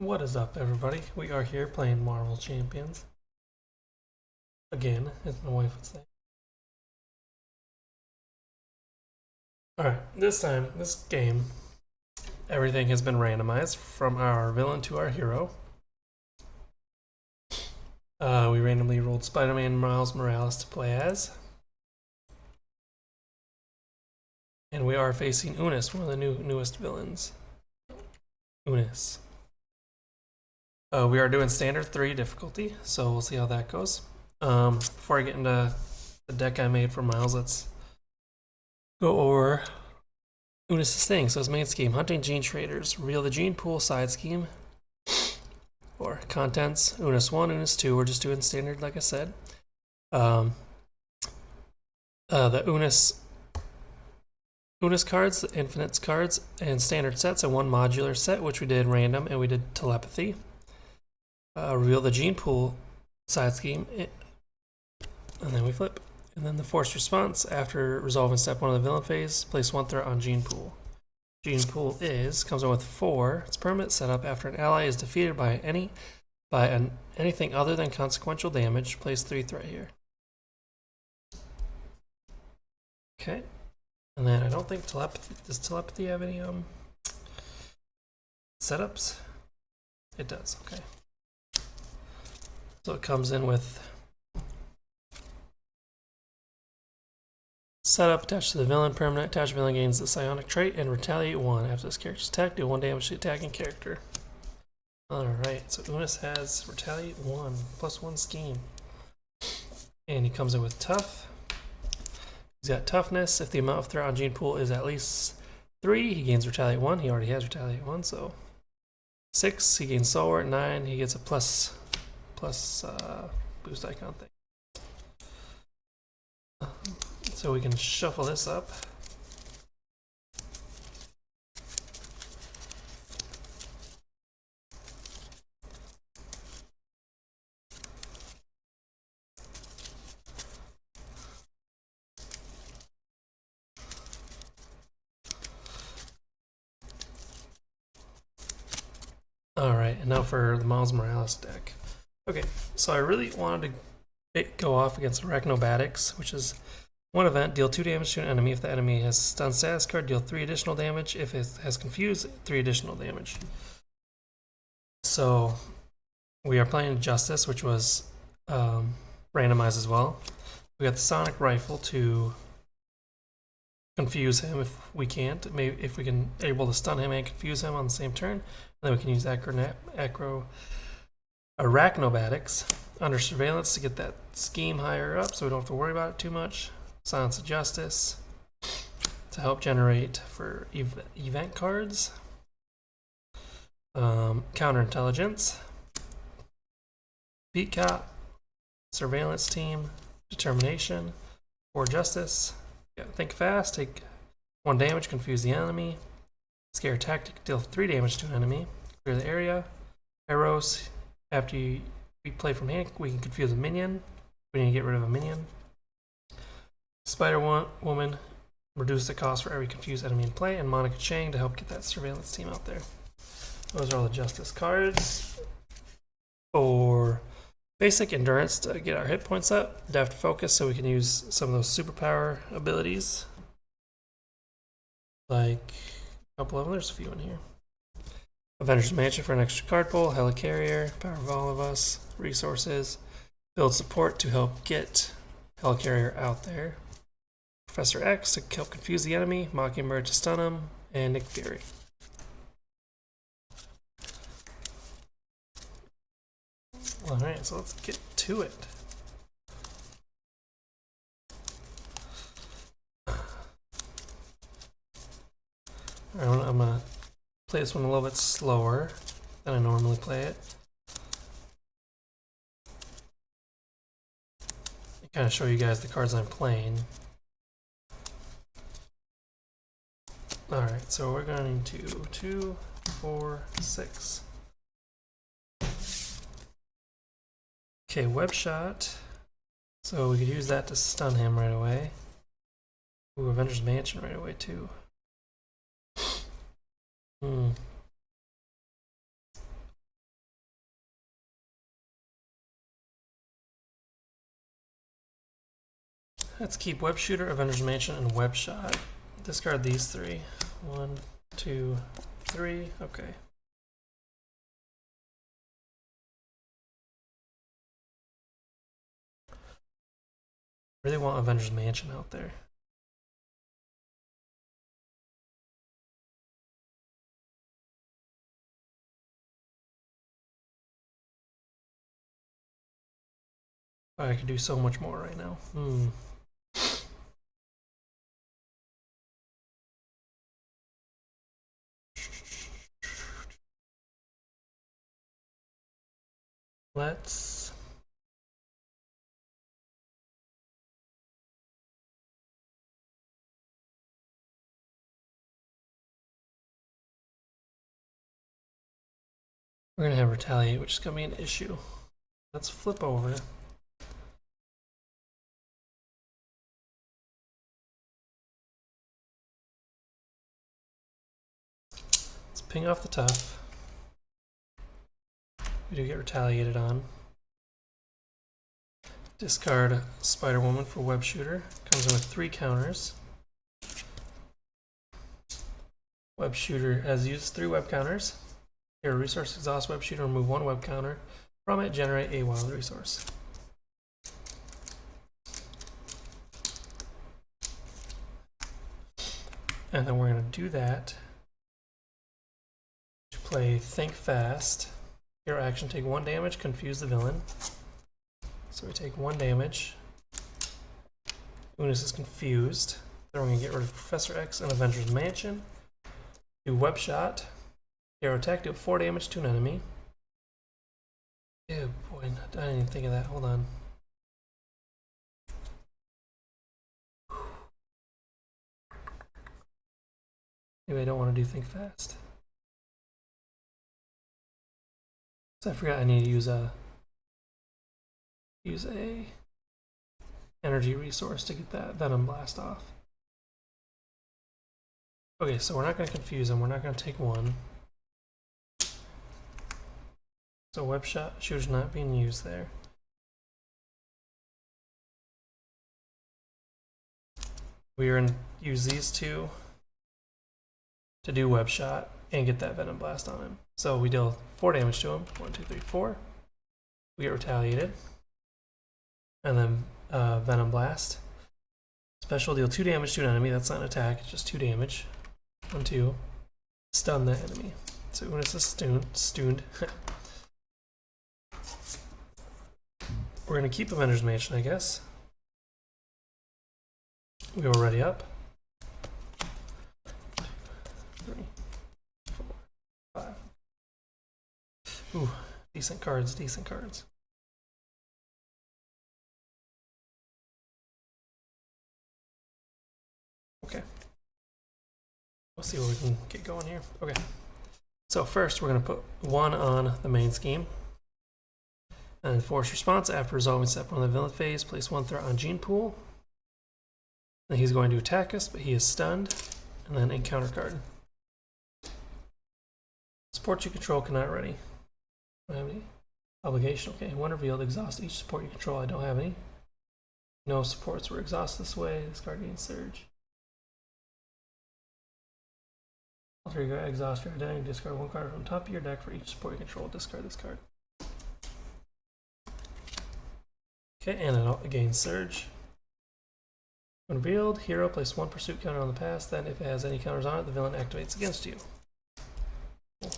What is up, everybody? We are here playing Marvel Champions. Again, as my wife would say. Alright, this time, this game, everything has been randomized from our villain to our hero. We randomly rolled Spider-Man Miles Morales to play as. And we are facing Unus, one of the newest villains. Unus. We are doing standard 3 difficulty, so we'll see how that goes. Before I get into the deck I made for Miles, let's go over Unus' thing. So his main scheme: hunting gene traders, reveal the gene pool side scheme, or contents. Unus 1, Unus 2. We're just doing standard, like I said. The Unus cards, the infinites cards, and standard sets, and one modular set, which we did random, and we did telepathy. Reveal the gene pool side scheme, and then we flip. And then the forced response: after resolving step 1 of the villain phase, place 1 threat on gene pool. Gene pool comes in with 4. It's permanent setup. After an ally is defeated by anything other than consequential damage, place 3 threat here. Okay. And then I don't think telepathy, does telepathy have any setups? It does, okay. So it comes in with setup attached to the villain, permanent. Attached villain gains the psionic trait and retaliate 1. After this character's attack, do 1 damage to the attacking character. Alright, so Unus has retaliate 1, +1 scheme. And he comes in with tough. He's got toughness. If the amount of threat on gene pool is at least 3, he gains retaliate 1. He already has retaliate 1, so 6, he gains stalwart. 9, he gets a plus boost icon thing. So we can shuffle this up. Alright, and now for the Miles Morales deck. Okay, so I really wanted to go off against Arachnobatics, which is 1 event, deal 2 damage to an enemy. If the enemy has stun status card, deal 3 additional damage. If it has confused, 3 additional damage. So we are playing Justice, which was randomized as well. We got the Sonic Rifle to confuse him if we can't. Maybe if we can able to stun him and confuse him on the same turn. And then we can use Arachnobatics under surveillance to get that scheme higher up, so we don't have to worry about it too much. Silence of Justice to help generate for event cards. Counterintelligence, Beat Cop, Surveillance Team, Determination, or Justice. Yeah, think fast, take 1 damage, confuse the enemy. Scare Tactic, deal 3 damage to an enemy, clear the area. Arrows, after we play from hand, we can confuse a minion. We need to get rid of a minion. Spider-Woman, reduce the cost for every confused enemy in play, and Monica Chang to help get that surveillance team out there. Those are all the Justice cards. For basic endurance, to get our hit points up, deft focus, so we can use some of those superpower abilities. Like a couple of them, there's a few in here. Avengers Mansion for an extra card pull, Helicarrier, Power of All of Us, resources, build support to help get Helicarrier out there. Professor X to help confuse the enemy, Mockingbird to stun him, and Nick Fury. Alright, so let's get to it. Alright, I'm gonna play this one a little bit slower than I normally play it. Kind of show you guys the cards I'm playing. Alright, so we're going to 2, 4, 6. Okay, Web Shot. So we could use that to stun him right away. Ooh, Avengers Mansion right away too. Let's keep Web Shooter, Avengers Mansion, and Web Shot. Discard these three. 1, 2, 3. Okay. Really want Avengers Mansion out there. I could do so much more right now. Let's we're gonna have Retaliate, which is gonna be an issue. Let's flip over. Let's ping off the tough. We do get retaliated on. Discard Spider-Woman for Web Shooter. Comes in with 3 counters. Web Shooter has used 3 web counters. Here, resource exhaust Web Shooter, remove 1 web counter. From it, generate a wild resource. And then we're going to do that to play Think Fast. Hero action, take 1 damage, confuse the villain. So we take 1 damage. Unus is confused. Then we're going to get rid of Professor X and Avengers Mansion. Do Web Shot. Hero attack, deal 4 damage to an enemy. Ew, boy, I didn't even think of that. Hold on. Maybe I don't want to do Think Fast. So I forgot I need to use a energy resource to get that Venom Blast off. Okay, so we're not going to confuse them. We're not going to take 1. So Web Shot Shooter's not being used there. We are going to use these 2 to do Web Shot and get that Venom Blast on him. So we deal 4 damage to him. 1, 2, 3, 4. We get retaliated. And then Venom Blast. Special, deal 2 damage to an enemy. That's not an attack, it's just 2 damage. 1, 2. Stun that enemy. So Unus is stunned. We're going to keep Avengers Mansion, I guess. We are already up. 3, 4, 5. Ooh, decent cards, decent cards. Okay. We'll see what we can get going here. Okay. So first, we're going to put 1 on the main scheme. And force response, after resolving step 1 of the villain phase, place 1 threat on Gene Pool. And he's going to attack us, but he is stunned. And then encounter card. Support you control cannot ready. Don't have any. Obligation, okay. When revealed, exhaust each support you control. I don't have any. No supports were exhausted this way. This card gains surge. After you exhaust your identity, discard 1 card from the top of your deck for each support you control. Discard this card. Okay, and it gains surge. When revealed, hero, place 1 pursuit counter on the pass. Then, if it has any counters on it, the villain activates against you. Cool.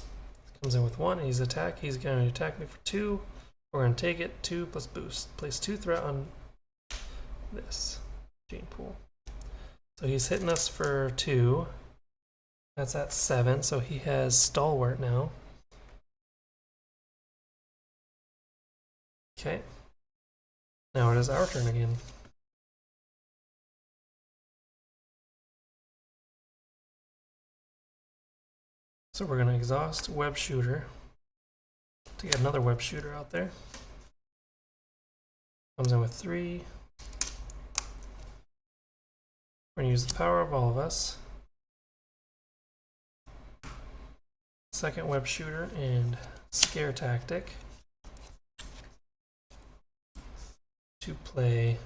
Comes in with 1. He's attack. He's going to attack me for 2. We're going to take it. 2 plus boost. Place 2 threat on this Gene Pool. So he's hitting us for 2. That's at 7. So he has Stalwart now. Okay. Now it is our turn again. So we're going to exhaust Web Shooter to get another Web Shooter out there. Comes in with 3. We're going to use the power of all of us. Second Web Shooter and Scare Tactic to play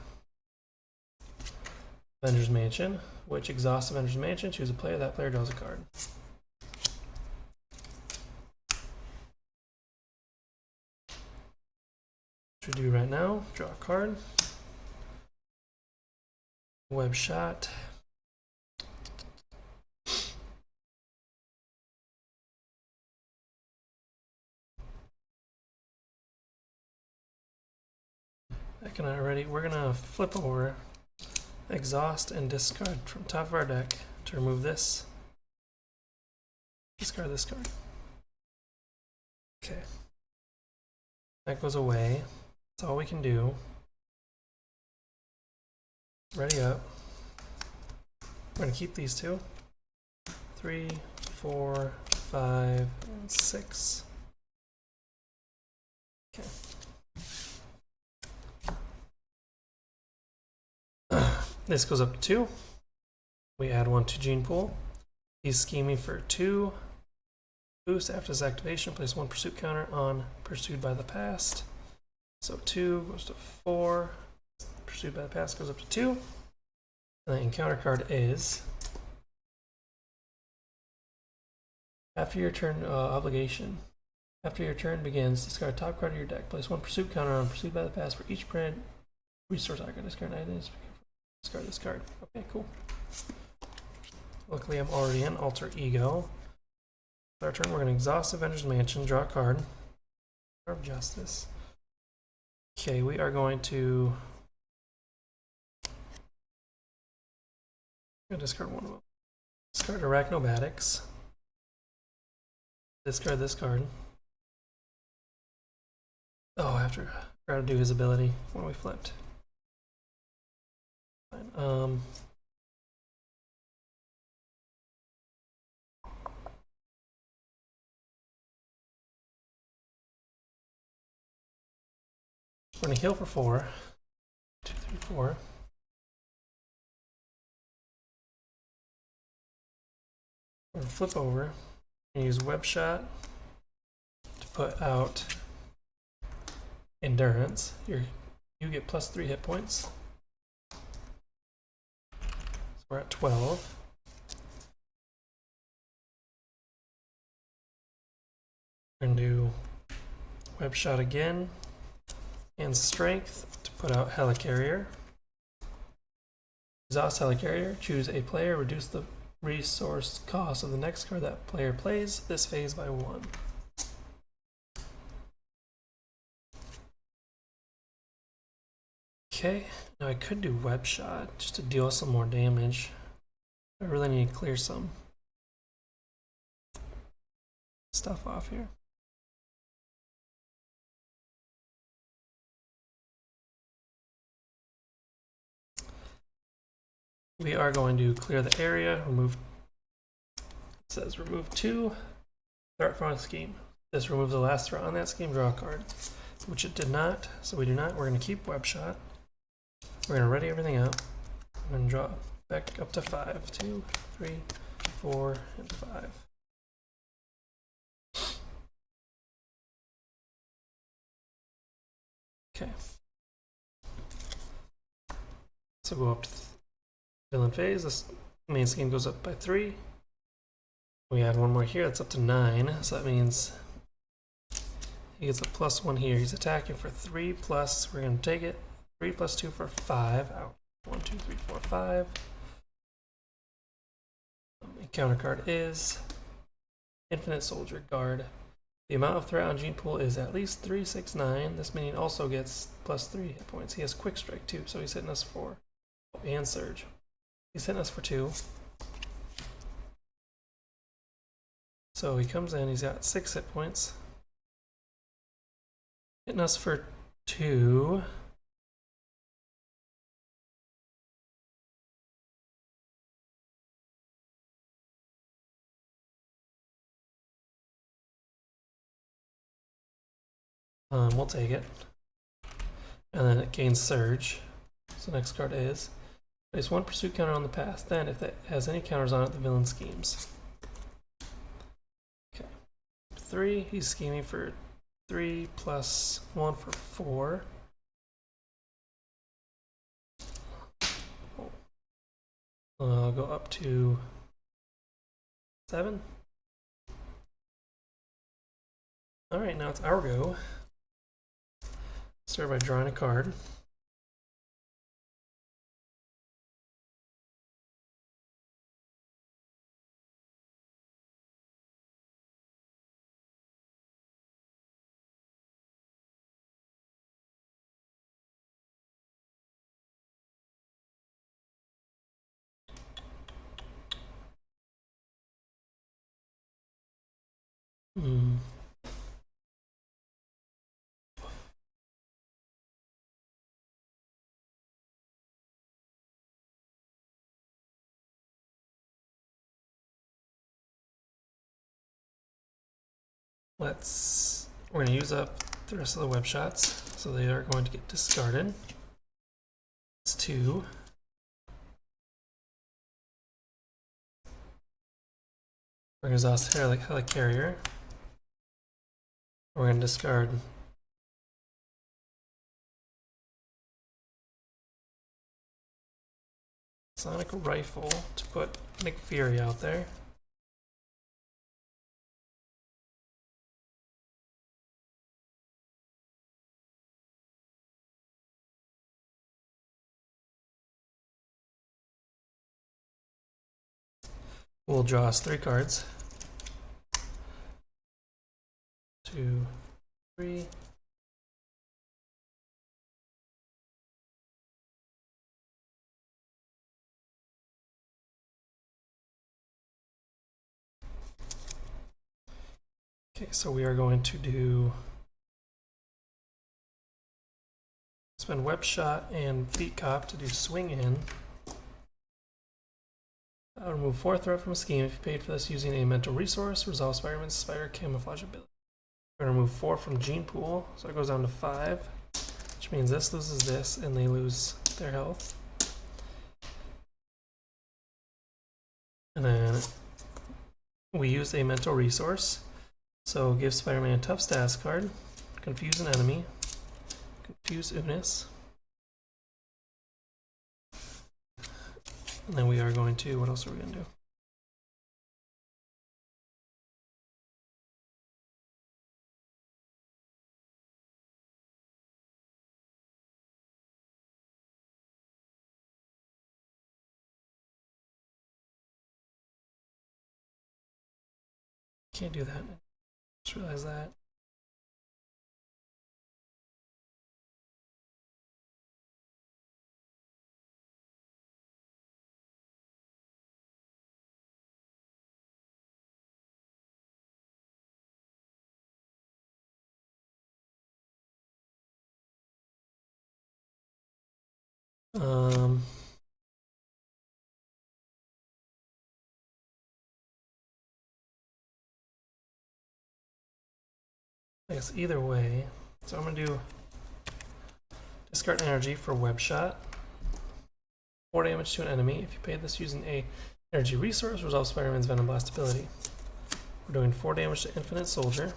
Avengers Mansion, which exhausts Avengers Mansion. Choose a player. That player draws a card. Which we do right now. Draw a card. Web shot. That can already. We're gonna flip over, exhaust, and discard from top of our deck to remove this. Discard this card. Okay. That goes away. That's all we can do. Ready up. We're gonna keep these two. 3, 4, 5, and 6. Okay. This goes up to 2. We add 1 to Gene Pool. He's scheming for 2. Boost after his activation. Place 1 pursuit counter on Pursued by the Past. So 2 goes to 4. Pursued by the Past goes up to 2. And the encounter card is after your turn obligation. After your turn begins, discard top card of your deck. Place 1 pursuit counter on Pursued by the Past for each brand resource icon. Discard items. Discard this card. Okay, cool. Luckily, I'm already in Alter Ego. Our turn, we're going to exhaust Avengers Mansion, draw a card. Card of Justice. Okay, we are going to discard one of them. Discard Arachnobatics. Discard this card. Oh, after I forgot to do his ability when we flipped. Fine. We're going to heal for 4. 2, 3, 4. We're going to flip over and use Web Shot to put out Endurance. You get plus 3 hit points. So we're at 12. We're going to do Web Shot again and Strength to put out Helicarrier. Exhaust Helicarrier. Choose a player. Reduce the resource cost of the next card that player plays this phase by 1. Okay, now I could do Web Shot just to deal some more damage. I really need to clear some stuff off here. We are going to clear the area, remove, it says remove 2 threat from a scheme. This removes the last threat on that scheme, draw a card, which it did not, so we do not. We're going to keep Web Shot. We're going to ready everything up. I'm going to draw back up to 5. 2, 3, 4, and 5. Okay. So go up to villain phase. This main scheme goes up by 3. We add 1 more here. That's up to 9. So that means he gets a +1 here. He's attacking for 3 plus. We're going to take it. 3 plus 2 for 5. Out. 1, 2, 3, 4, 5. The counter card is Infinite Soldier Guard. The amount of threat on Gene Pool is at least 3, 6, 9. This minion also gets +3 hit points. He has Quick Strike too, so he's hitting us for and Surge. He's hitting us for 2. So he comes in, he's got 6 hit points. Hitting us for 2. We'll take it. And then it gains Surge. So the next card is place 1 pursuit counter on the path. Then, if it has any counters on it, the villain schemes. Okay. 3, he's scheming for 3 plus 1 for 4. I'll go up to 7. Alright, now it's our go. Start by drawing a card. We're going to use up the rest of the web shots, so they are going to get discarded. It's 2. We're going to exhaust Helicarrier. We're going to discard Sonic Rifle to put Nick Fury out there. We'll draw us 3 cards. 2, 3. Okay, so we are going to spend Web Shot and Beat Cop to do Swing In. I'll remove 4 threat from a scheme if you paid for this using a mental resource. Resolve Spider-Man's Spider Camouflage ability. We're going to remove 4 from Gene Pool, so it goes down to 5, which means this loses this and they lose their health. And then we use a mental resource, so give Spider-Man a tough stats card, confuse an enemy, confuse Unus. And then we are going to, what else are we going to do? Can't do that. Just realized that. I guess either way. So I'm going to do discard energy for Web Shot. 4 damage to an enemy. If you pay this using a energy resource, resolve Spider-Man's Venom Blast ability. We're doing 4 damage to Infinite Soldier.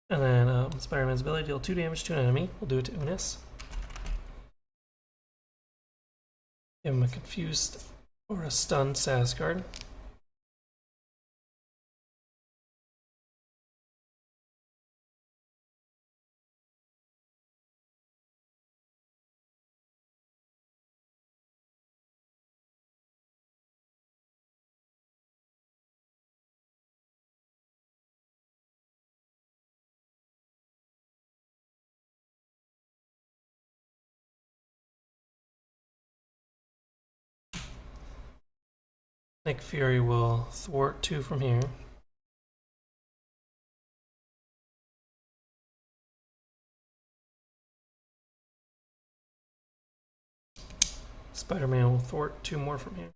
And then Spider-Man's ability, deal 2 damage to an enemy. We'll do it to Unus. Give him a confused or a stunned status card. Nick Fury will thwart 2 from here. Spider-Man will thwart 2 more from here.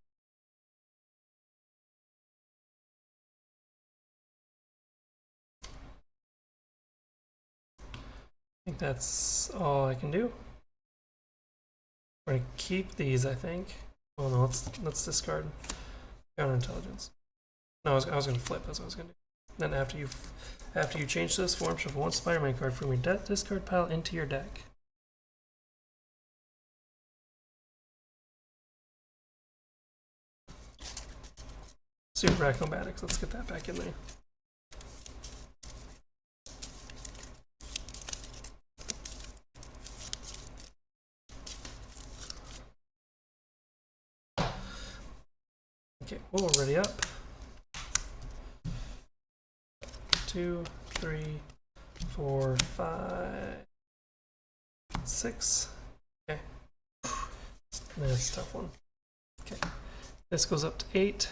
I think that's all I can do. We're gonna keep these, I think. Oh no, let's discard counterintelligence. No, I was gonna flip. That's what I was gonna do. Then after you After you change this form, shuffle one Spider-Man card from your discard pile into your deck. Super Acrobatics, let's get that back in there. Okay, we'll ready up. 2, 3, 4, 5, 6. Okay. That's a tough one. Okay. This goes up to 8.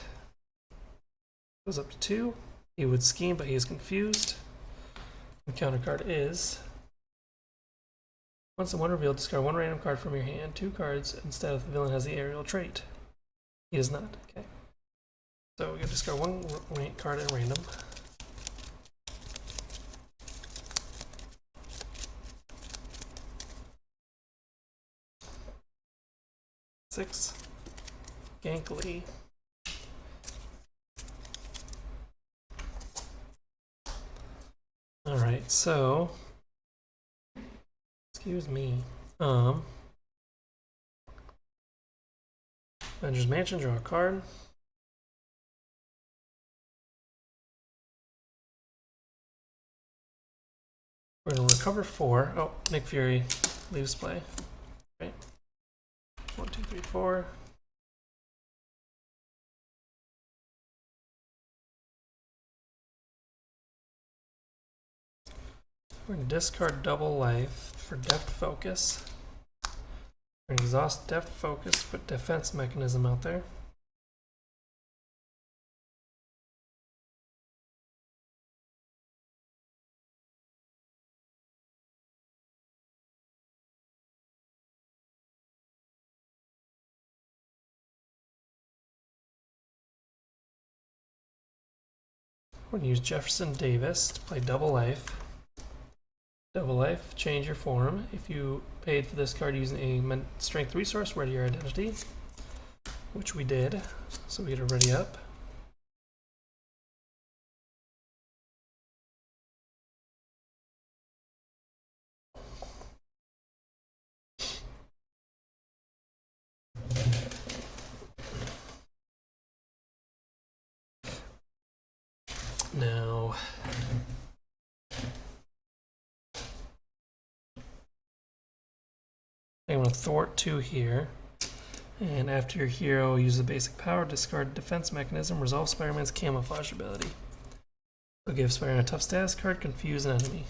Goes up to 2. He would scheme, but he is confused. The counter card is, once in one reveal, discard one random card from your hand, 2 cards, instead of the villain has the aerial trait. He does not. Okay. So we can discard one card at random. Six. Gankly. Alright, so excuse me. Avengers Mansion, draw a card. We're gonna recover 4. Oh, Nick Fury leaves play. Right. 1, 2, 3, 4. We're gonna discard double life for depth focus. We're gonna exhaust depth focus, put defense mechanism out there. We're gonna use Jefferson Davis to play double life. Double life, change your form. If you paid for this card using a strength resource, ready your identity, which we did. So we get a ready up. Now, I'm going to thwart 2 here. And after your hero, use the basic power, discard defense mechanism, resolve Spider-Man's camouflage ability. So give Spider-Man a tough status card, confuse an enemy.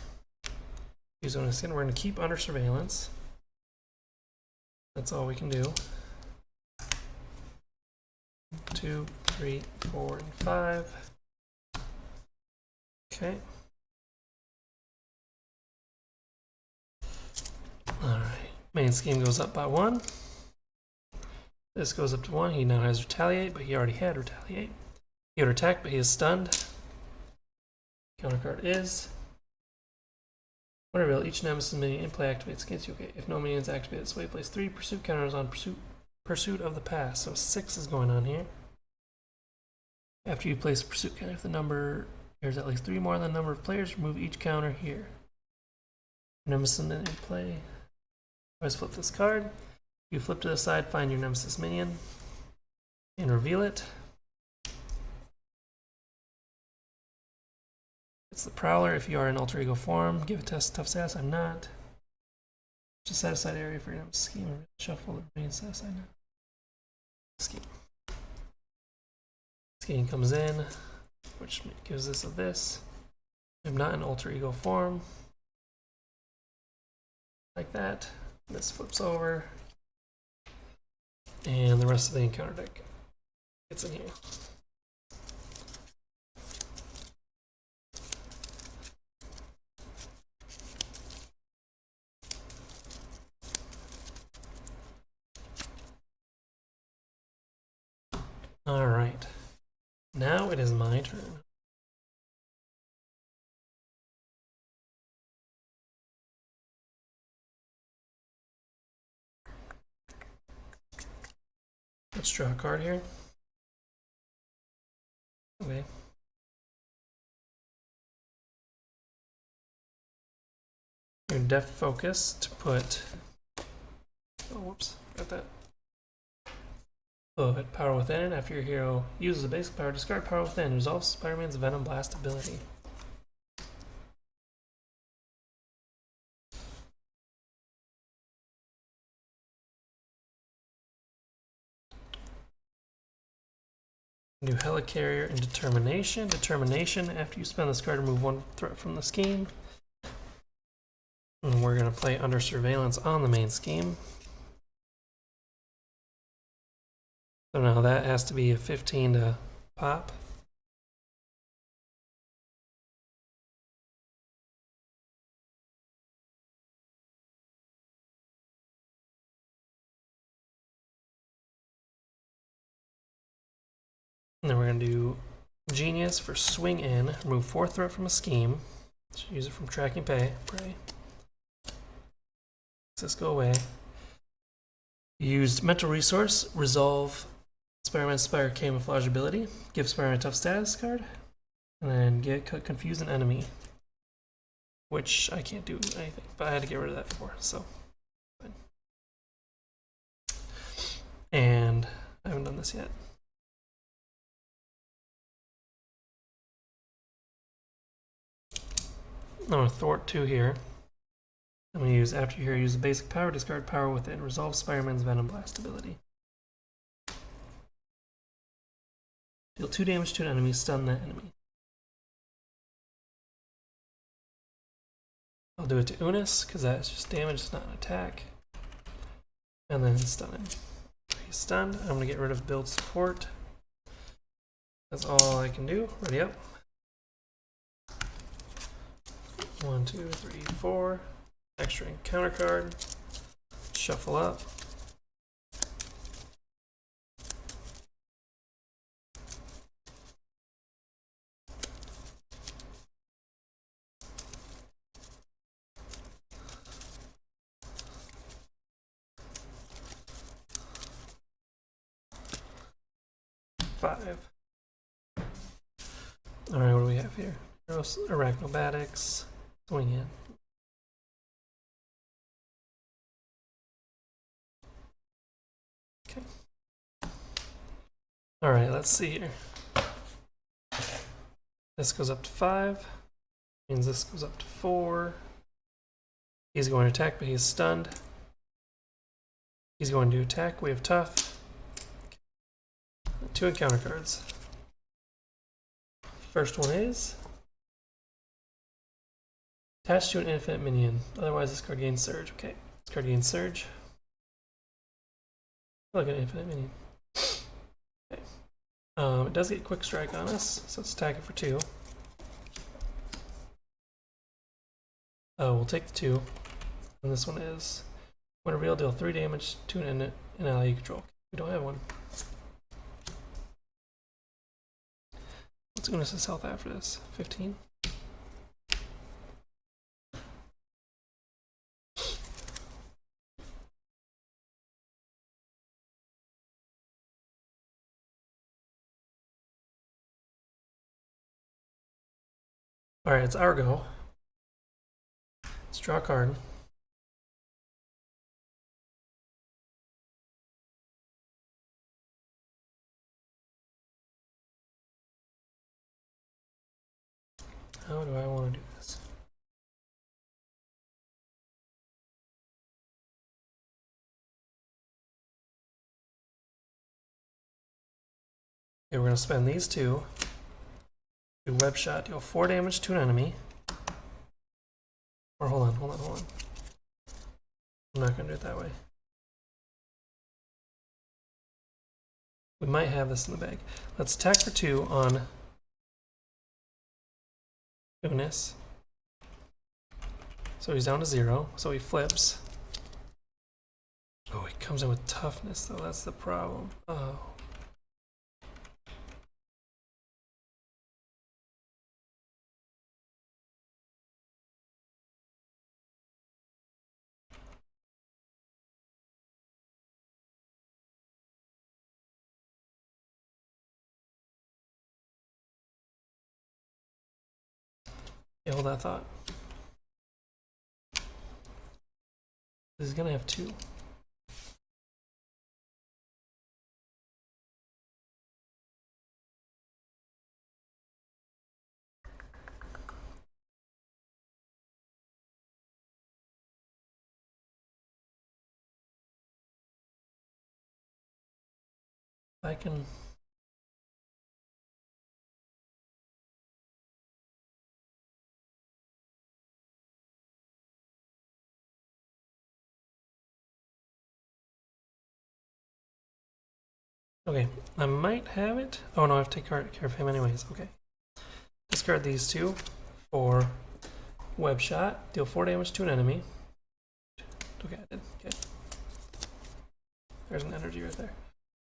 Use on a skin. We're going to keep under surveillance. That's all we can do. 2, 3, 4, and 5. Okay. Alright. Main scheme goes up by 1. This goes up to 1. He now has Retaliate, but he already had Retaliate. He would attack, but he is stunned. Counter card is, when revealed, each Nemesis minion in play activates against you. Okay, if no minions activate this way, place 3 pursuit counters on pursuit of the past. So 6 is going on here. After you place a pursuit counter, if the number there's at least 3 more than the number of players, remove each counter here. Nemesis minion in play. Always flip this card. You flip to the side, find your Nemesis minion, and reveal it. It's the Prowler. If you are in alter ego form, give a test tough sass. I'm not. Just set aside area for your Nemesis scheme. Shuffle the remaining set aside now. Scheme. Scheme comes in, which gives us a this. I'm not in alter ego form. Like that. This flips over. And the rest of the encounter deck gets in here. Alright. Now it is my turn. Let's draw a card here. Okay. Your depth focus to put. Oh, whoops, got that. Put power within. After your hero uses a basic power, discard power within. Resolves Spider-Man's Venom Blast ability. Do Helicarrier and Determination. Determination, after you spend this card, remove one threat from the scheme. And we're going to play Under Surveillance on the main scheme. So now that has to be a 15 to pop. And then we're going to do Genius for Swing In. Remove 4 threat from a scheme. Should use it from Tracking Prey. This go away. Used Mental Resource. Resolve Spider-Man's Spire Camouflage ability. Give Spider-Man a Tough Status card. And then confuse an enemy. Which I can't do anything, but I had to get rid of that before, so. Fine. And I haven't done this yet. I'm going to thwart 2 here. I'm going to use, after here, use a basic power, discard power within, resolve Spider-Man's Venom Blast ability. Deal 2 damage to an enemy, stun that enemy. I'll do it to Unus, because that's just damage, it's not an attack. And then stun him. He's stunned. I'm going to get rid of build support. That's all I can do. Ready up. 1, 2, 3, 4. Extra encounter card. Shuffle up. Five. Alright, what do we have here? Arachnobatics. Swing in. Okay. Alright, let's see here. This goes up to 5. Means this goes up to 4. He's going to attack, but he's stunned. He's going to attack. We have tough. 2 encounter cards. First one is attached to an infinite minion. Otherwise, this card gains surge. Okay, this card gains surge. Like an infinite minion. Okay. It does get quick strike on us, so let's attack it for 2. We'll take the 2. And this one is when a real deal 3 damage to an ally you control. We don't have one. What's Unus' health after this? 15? Alright, it's our go. Let's draw a card. How do I want to do this? Okay, we're going to spend these 2. Do web shot, deal 4 damage to an enemy. Or hold on. I'm not going to do it that way. We might have this in the bag. Let's attack for 2 on Unus. So he's down to 0, so he flips. Oh, he comes in with toughness though, that's the problem. Oh. Yeah, hold that thought. He's gonna have 2. I can. Okay, I might have it. Oh no, I have to take care of him anyways. Okay. Discard these 2 for web shot. Deal 4 damage to an enemy. Okay, I did. Okay. There's an energy right there.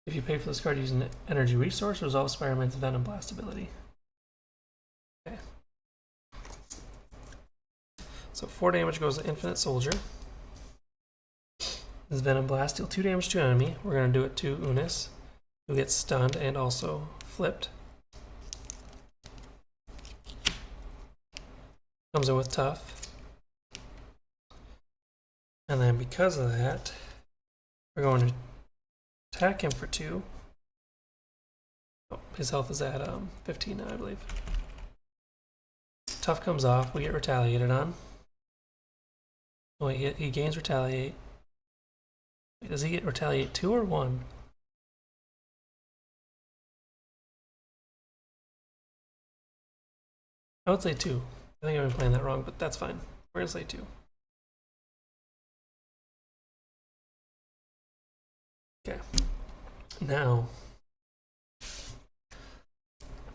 If you pay for this card using an energy resource, resolve Spider-Man's Venom Blast ability. Okay. So 4 damage goes to Infinite Soldier. This Venom Blast, deal 2 damage to an enemy. We're going to do it to Unus, who gets stunned and also flipped. Comes in with tough. And then because of that, we're going to attack him for 2. Oh, his health is at 15 now, I believe. Tough comes off, we get retaliated on. Oh wait, he gains retaliate. Wait, does he get retaliate 2 or 1? I would say 2. I think I've been playing that wrong, but that's fine. We're gonna say 2. Okay. Now,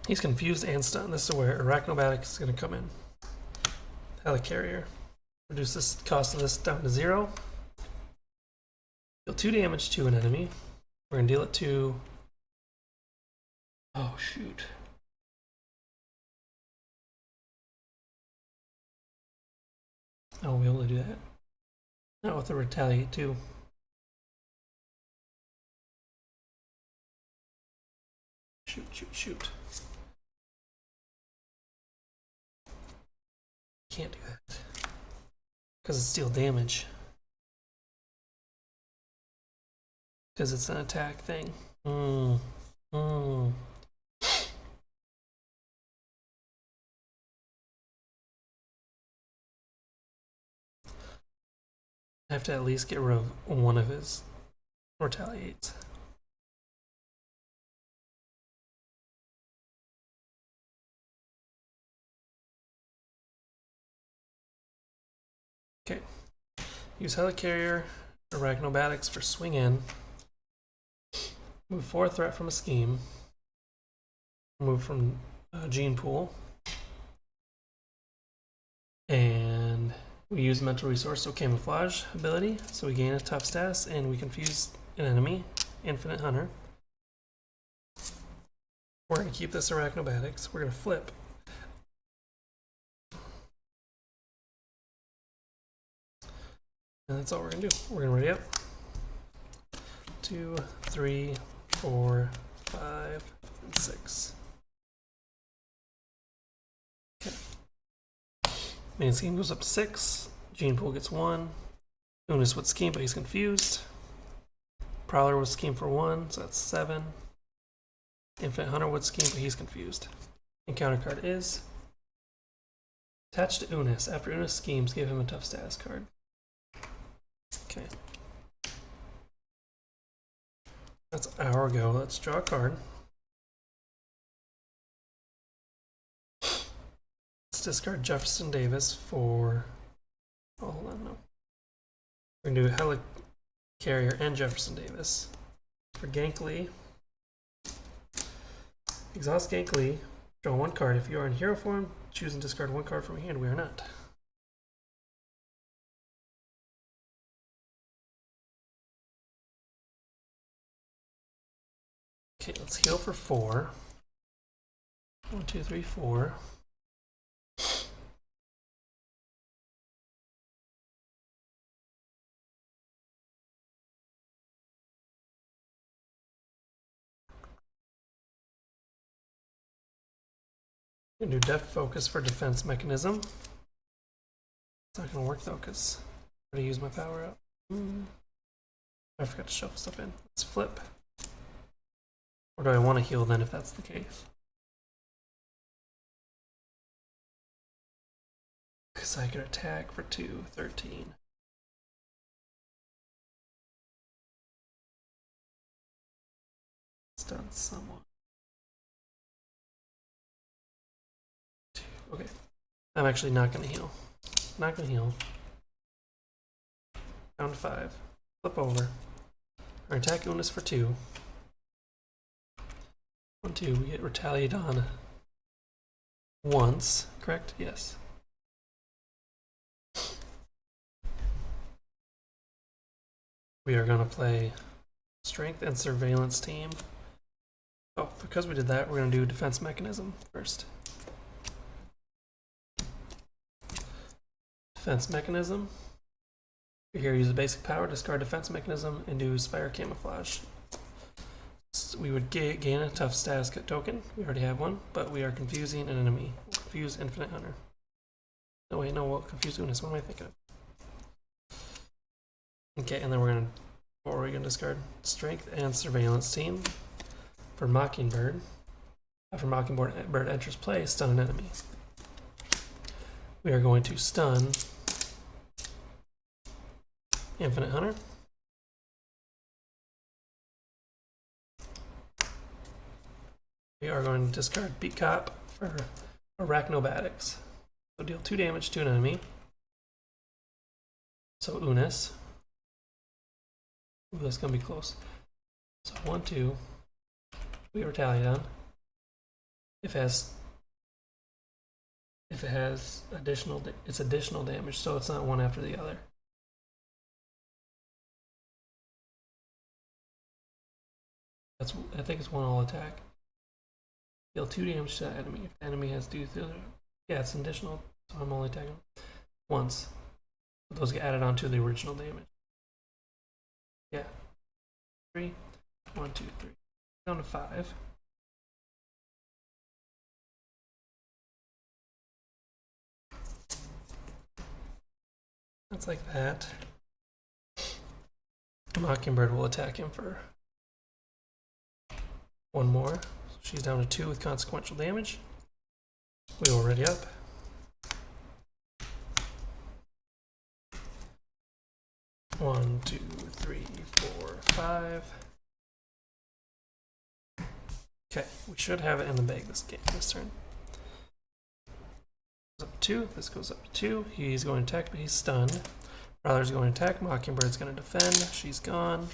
he's confused and stunned. This is where Arachnobatic is going to come in. Helicarrier. Reduce this cost of this down to 0. Deal 2 damage to an enemy. We're going to deal it to... Oh, shoot. I won't be able to do that. Not with the Retaliate 2. Shoot, shoot, shoot. Can't do that. Because it's deal damage. Because it's an attack thing. I have to at least get rid of one of his retaliates. Okay. Use Helicarrier, Arachnobatics for swing in. Move 4 threat from a scheme. Move from Gene Pool. And we use Mental Resource, so Camouflage ability. So we gain a tough status and we confuse an enemy. Infinite Hunter. We're going to keep this Arachnobatics. We're going to flip. And that's all we're going to do. We're going to ready up. 2, 3, 4, 5, and 6. Okay. Main scheme goes up to 6. Gene Pool gets 1. Unus would scheme, but he's confused. Prowler would scheme for 1, so that's 7. Infinite Hunter would scheme, but he's confused. Encounter card is attached to Unus. After Unus schemes, give him a tough status card. Okay. That's our go. Let's draw a card. Let's discard Jefferson Davis for... Oh, hold on, no. We're going to do Helicarrier and Jefferson Davis. For Gank Lee, exhaust Gank Lee, draw 1 card. If you are in hero form, choose and discard 1 card from your hand. We are not. Okay, let's heal for 4. 1, 2, 3, 4. I'm going to do Depth Focus for defense mechanism. It's not going to work though because I already used my power up. I forgot to shuffle stuff in. Let's flip. Or do I want to heal then if that's the case? Because I could attack for 2, 13. Stun someone. Okay. I'm actually not going to heal. Not going to heal. Down to 5. Flip over. Our attack Unus for 2. 1, 2. We get retaliated on once. Correct? Yes. We are going to play Strength and Surveillance Team. Oh, because we did that, we're going to do Defense Mechanism first. Defense Mechanism. Here, use a basic power, discard Defense Mechanism, and do Spire Camouflage. So we would gain a tough status token. We already have one, but we are confusing an enemy. We'll confuse Infinite Hunter. No, wait, no, we'll confuse Unus. What am I thinking of? Okay, and then we're going to, what are we going to discard? Strength and Surveillance Team. For Mockingbird. After Mockingbird enters play, stun an enemy. We are going to stun Infinite Hunter. We are going to discard Beat Cop for Arachnobatics. So deal 2 damage to an enemy. So Unus. Ooh, that's going to be close. So 1, 2. We retaliate on. If it has additional, it's additional damage, so it's not one after the other. I think it's one all attack. Deal 2 damage to that enemy. If the enemy has to do, yeah, it's additional, so I'm only attacking once. Those get added on to the original damage. Yeah. 3, 1, 2, 3. Down to 5. That's like that. Mockingbird will attack him for 1 more. So she's down to 2 with consequential damage. We will ready up. One, 2, 3, 4, 5. Okay, we should have it in the bag this turn. Up to 2. This goes up to 2. He's going to attack, but he's stunned. Prowler's going to attack. Mockingbird's going to defend. She's gone.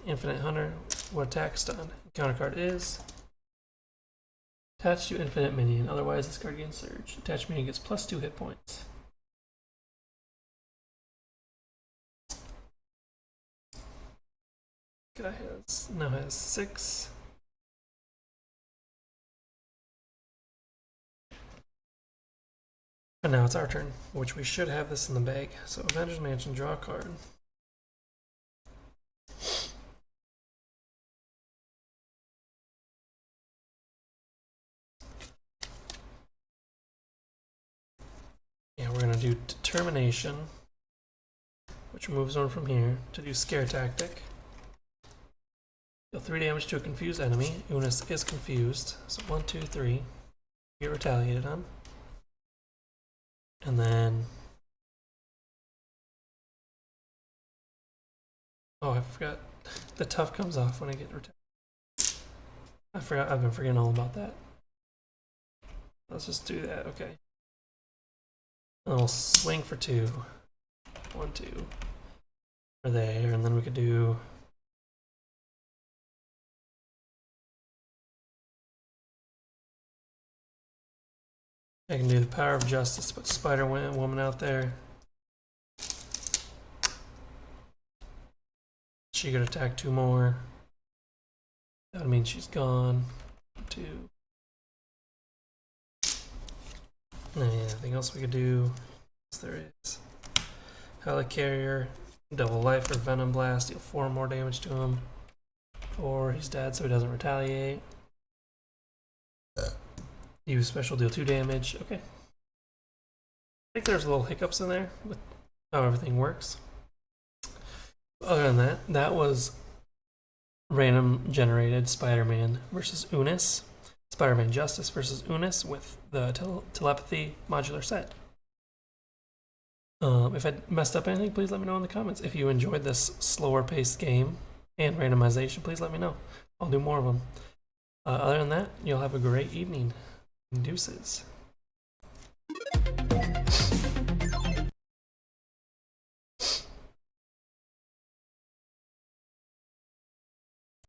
Infinite Hunter will attack, stun. Counter card is attached to Infinite Minion. Otherwise, this card gains Surge. Attached Minion gets +2 hit points. Guy now has 6. And now it's our turn, which we should have this in the bag. So Avengers Mansion, draw a card. Yeah, we're going to do Determination, which moves on from here to do Scare Tactic. Deal 3 damage to a confused enemy. Unus is confused. So 1, 2, 3. Get retaliated on. And then... oh, I forgot. The tough comes off when I get retaliated. I forgot. I've been forgetting all about that. Let's just do that. Okay. And we'll swing for 2. 1, 2. For there. And then we could do... I can do the Power of Justice, put Spider-Woman out there. She could attack 2 more. That would mean she's gone. 2. Anything else we could do? Yes, there is. Helicarrier, double life or Venom Blast, deal 4 more damage to him. Or he's dead, so he doesn't retaliate. Use special, deal 2 damage. Okay. I think there's little hiccups in there with how everything works. Other than that, that was random generated Spider-Man versus Unus. Spider-Man Justice versus Unus with the Telepathy modular set. If I messed up anything, please let me know in the comments. If you enjoyed this slower paced game and randomization, please let me know. I'll do more of them. Other than that, you'll have a great evening. Deuces.